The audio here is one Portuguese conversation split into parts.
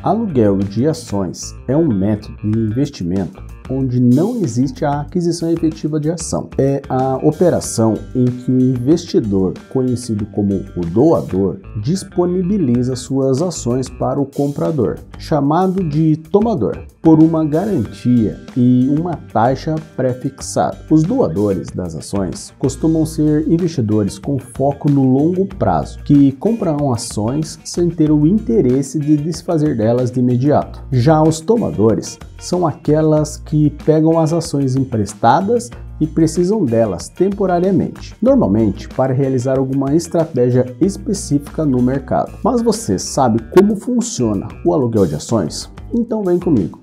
Aluguel de ações é um método de investimento onde não existe a aquisição efetiva de ação. É a operação em que o investidor, conhecido como o doador, disponibiliza suas ações para o comprador, chamado de tomador, por uma garantia e uma taxa pré-fixada. Os doadores das ações costumam ser investidores com foco no longo prazo, que comprarão ações sem ter o interesse de desfazer delas de imediato. Já os tomadores são aquelas que pegam as ações emprestadas e precisam delas temporariamente, normalmente para realizar alguma estratégia específica no mercado. Mas você sabe como funciona o aluguel de ações? Então vem comigo.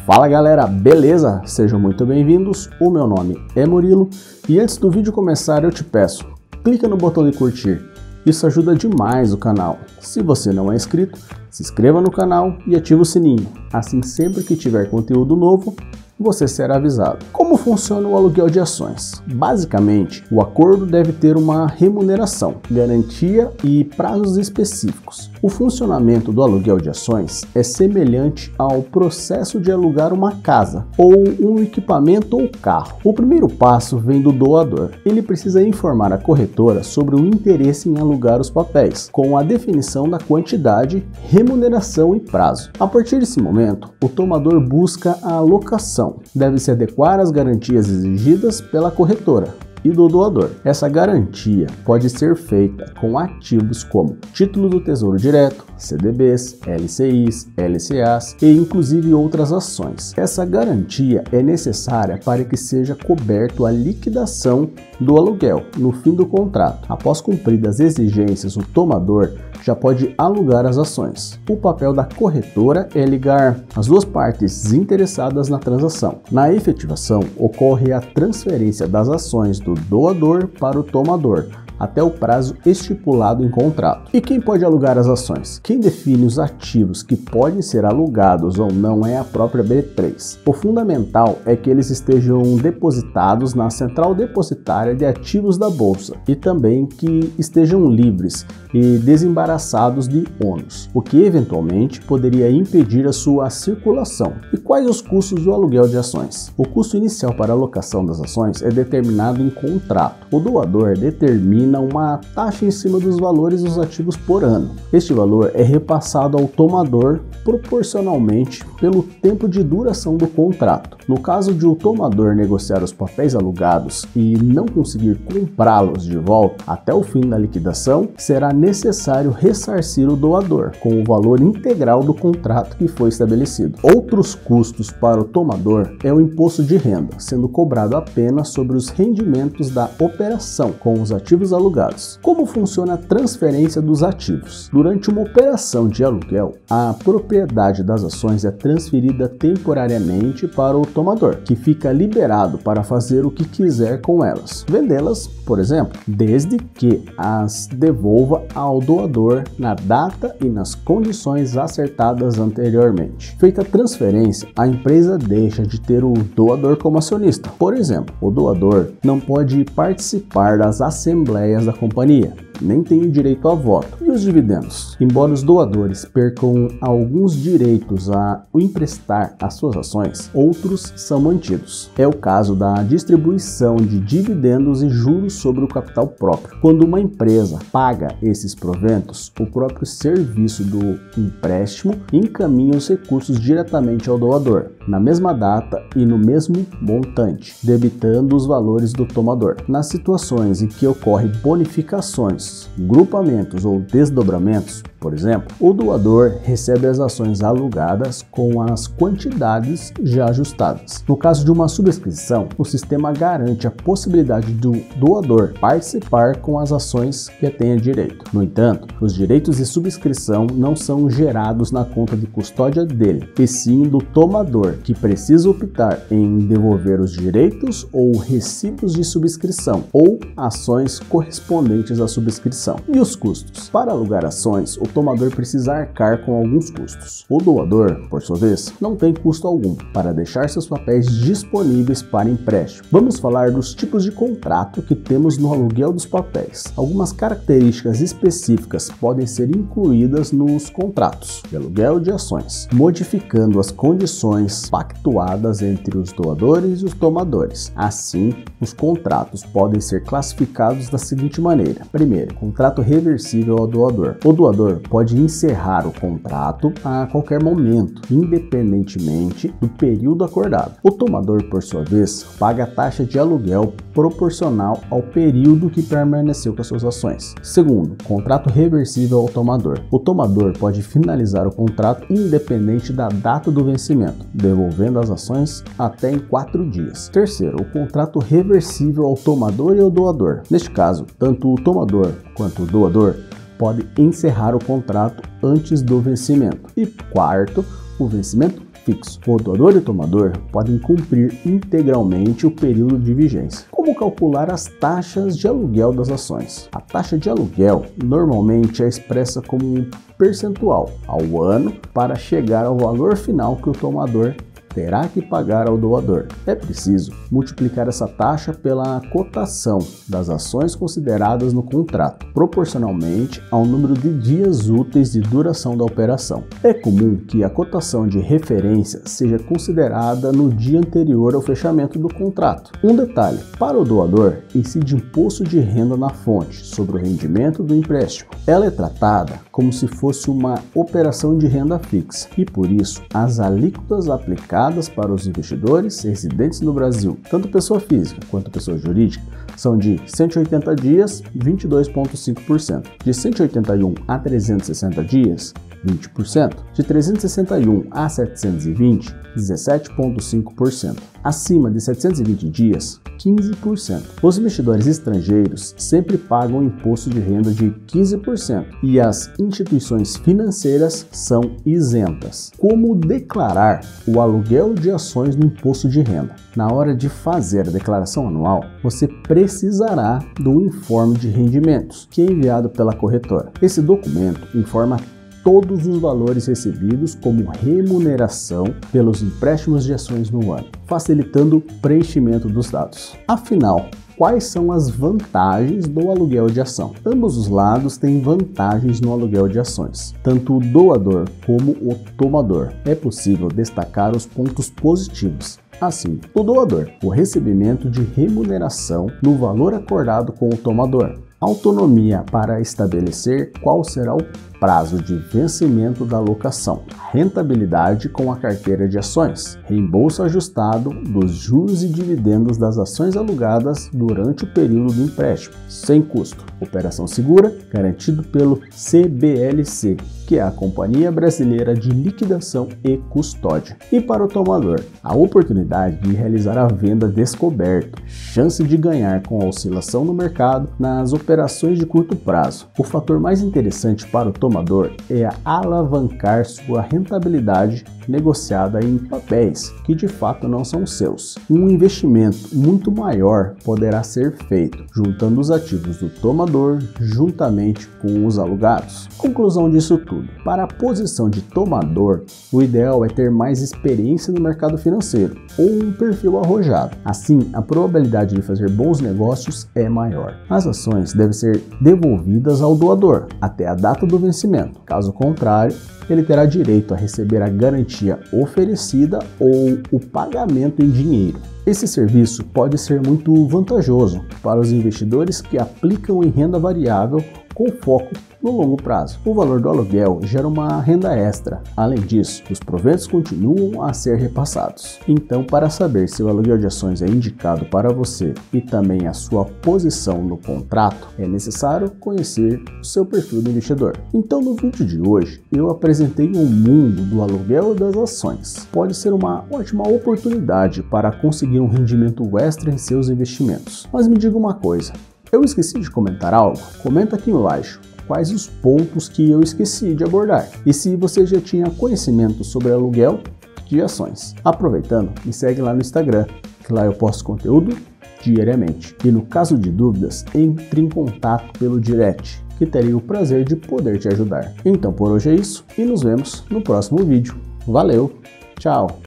Fala galera, beleza? Sejam muito bem-vindos, o meu nome é Murilo e antes do vídeo começar eu te peço, clica no botão de curtir, isso ajuda demais o canal. Se você não é inscrito, se inscreva no canal e ative o sininho, assim sempre que tiver conteúdo novo, você será avisado. Como funciona o aluguel de ações? Basicamente, o acordo deve ter uma remuneração, garantia e prazos específicos. O funcionamento do aluguel de ações é semelhante ao processo de alugar uma casa ou um equipamento ou carro. O primeiro passo vem do doador. Ele precisa informar a corretora sobre o interesse em alugar os papéis, com a definição da quantidade, remuneração e prazo. A partir desse momento, o tomador busca a alocação. Deve se adequar às garantias exigidas pela corretora e do doador. Essa garantia pode ser feita com ativos como título do Tesouro Direto, CDBs, LCIs, LCAs e inclusive outras ações. Essa garantia é necessária para que seja coberto a liquidação do aluguel no fim do contrato. Após cumpridas as exigências, o tomador já pode alugar as ações. O papel da corretora é ligar as duas partes interessadas na transação. Na efetivação, ocorre a transferência das ações do doador para o tomador, até o prazo estipulado em contrato. E quem pode alugar as ações? Quem define os ativos que podem ser alugados ou não é a própria B3. O fundamental é que eles estejam depositados na central depositária de ativos da Bolsa e também que estejam livres e desembaraçados de ônus, o que eventualmente poderia impedir a sua circulação. E quais os custos do aluguel de ações? O custo inicial para a alocação das ações é determinado em contrato. O doador determina uma taxa em cima dos valores dos ativos por ano. Este valor é repassado ao tomador proporcionalmente pelo tempo de duração do contrato. No caso de o tomador negociar os papéis alugados e não conseguir comprá-los de volta até o fim da liquidação, será necessário ressarcir o doador com o valor integral do contrato que foi estabelecido. Outros custos para o tomador é o imposto de renda, sendo cobrado apenas sobre os rendimentos da operação com os ativos alugados. Como funciona a transferência dos ativos? Durante uma operação de aluguel, a propriedade das ações é transferida temporariamente para o tomador, que fica liberado para fazer o que quiser com elas. Vendê-las, por exemplo, desde que as devolva ao doador na data e nas condições acertadas anteriormente. Feita a transferência, a empresa deixa de ter o doador como acionista. Por exemplo, o doador não pode participar das assembleias da companhia, nem tem o direito a voto. E os dividendos? Embora os doadores percam alguns direitos a emprestar as suas ações, outros são mantidos. É o caso da distribuição de dividendos e juros sobre o capital próprio. Quando uma empresa paga esses proventos, o próprio serviço do empréstimo encaminha os recursos diretamente ao doador, na mesma data e no mesmo montante, debitando os valores do tomador. Nas situações em que ocorrem bonificações, grupamentos ou desdobramentos, por exemplo, o doador recebe as ações alugadas com as quantidades já ajustadas. No caso de uma subscrição, o sistema garante a possibilidade do doador participar com as ações que tenha direito. No entanto, os direitos de subscrição não são gerados na conta de custódia dele, e sim do tomador, que precisa optar em devolver os direitos ou recibos de subscrição ou ações correspondentes à subscrição. E os custos? Para alugar ações, o tomador precisa arcar com alguns custos. O doador, por sua vez, não tem custo algum para deixar seus papéis disponíveis para empréstimo. Vamos falar dos tipos de contrato que temos no aluguel dos papéis. Algumas características específicas podem ser incluídas nos contratos de aluguel de ações, modificando as condições pactuadas entre os doadores e os tomadores. Assim, os contratos podem ser classificados da seguinte maneira. Primeiro, contrato reversível ao doador. O doador pode encerrar o contrato a qualquer momento, independentemente do período acordado. O tomador, por sua vez, paga a taxa de aluguel proporcional ao período que permaneceu com as suas ações. Segundo, contrato reversível ao tomador. O tomador pode finalizar o contrato independente da data do vencimento, devolvendo as ações até em 4 dias. Terceiro, o contrato reversível ao tomador e ao doador. Neste caso, tanto o tomador quanto o doador podem encerrar o contrato antes do vencimento. E quarto, o vencimento fixo. O doador e o tomador podem cumprir integralmente o período de vigência. Como calcular as taxas de aluguel das ações? A taxa de aluguel normalmente é expressa como um percentual ao ano para chegar ao valor final que o tomador terá que pagar ao doador. É preciso multiplicar essa taxa pela cotação das ações consideradas no contrato, proporcionalmente ao número de dias úteis de duração da operação. É comum que a cotação de referência seja considerada no dia anterior ao fechamento do contrato. Um detalhe: para o doador, incide imposto de renda na fonte sobre o rendimento do empréstimo. Ela é tratada como se fosse uma operação de renda fixa e, por isso, as alíquotas aplicadas para os investidores residentes no Brasil, tanto pessoa física quanto pessoa jurídica, são de 180 dias, 22,5%, de 181 a 360 dias, 20%, de 361 a 720, 17,5%, acima de 720 dias, 15%. Os investidores estrangeiros sempre pagam imposto de renda de 15% e as instituições financeiras são isentas. Como declarar o aluguel de ações no imposto de renda? Na hora de fazer a declaração anual, você precisará do informe de rendimentos, que é enviado pela corretora. Esse documento informa todos os valores recebidos como remuneração pelos empréstimos de ações no ano, facilitando o preenchimento dos dados. Afinal, quais são as vantagens do aluguel de ação? Ambos os lados têm vantagens no aluguel de ações, tanto o doador como o tomador. É possível destacar os pontos positivos. Assim, o doador, o recebimento de remuneração no valor acordado com o tomador. Autonomia para estabelecer qual será o prazo de vencimento da alocação, rentabilidade com a carteira de ações, reembolso ajustado dos juros e dividendos das ações alugadas durante o período do empréstimo, sem custo, operação segura, garantido pelo CBLC, que é a Companhia Brasileira de Liquidação e Custódia. E para o tomador, a oportunidade de realizar a venda descoberto, chance de ganhar com a oscilação no mercado nas operações de curto prazo. O fator mais interessante para o tomador é alavancar sua rentabilidade negociada em papéis que de fato não são seus. Um investimento muito maior poderá ser feito juntando os ativos do tomador juntamente com os alugados. Conclusão disso tudo: para a posição de tomador, o ideal é ter mais experiência no mercado financeiro ou um perfil arrojado. Assim, a probabilidade de fazer bons negócios é maior. As ações devem ser devolvidas ao doador até a data do vencimento. Caso contrário, ele terá direito a receber a garantia oferecida ou o pagamento em dinheiro. Esse serviço pode ser muito vantajoso para os investidores que aplicam em renda variável com foco no longo prazo. O valor do aluguel gera uma renda extra. Além disso, os proventos continuam a ser repassados. Então, para saber se o aluguel de ações é indicado para você e também a sua posição no contrato, é necessário conhecer o seu perfil do investidor. Então, no vídeo de hoje, eu apresentei um mundo do aluguel das ações. Pode ser uma ótima oportunidade para conseguir um rendimento extra em seus investimentos. Mas me diga uma coisa: eu esqueci de comentar algo? Comenta aqui embaixo quais os pontos que eu esqueci de abordar e se você já tinha conhecimento sobre aluguel de ações. Aproveitando, me segue lá no Instagram, que lá eu posto conteúdo diariamente. E no caso de dúvidas, entre em contato pelo direct. que terem o prazer de poder te ajudar. Então por hoje é isso e nos vemos no próximo vídeo. Valeu, tchau!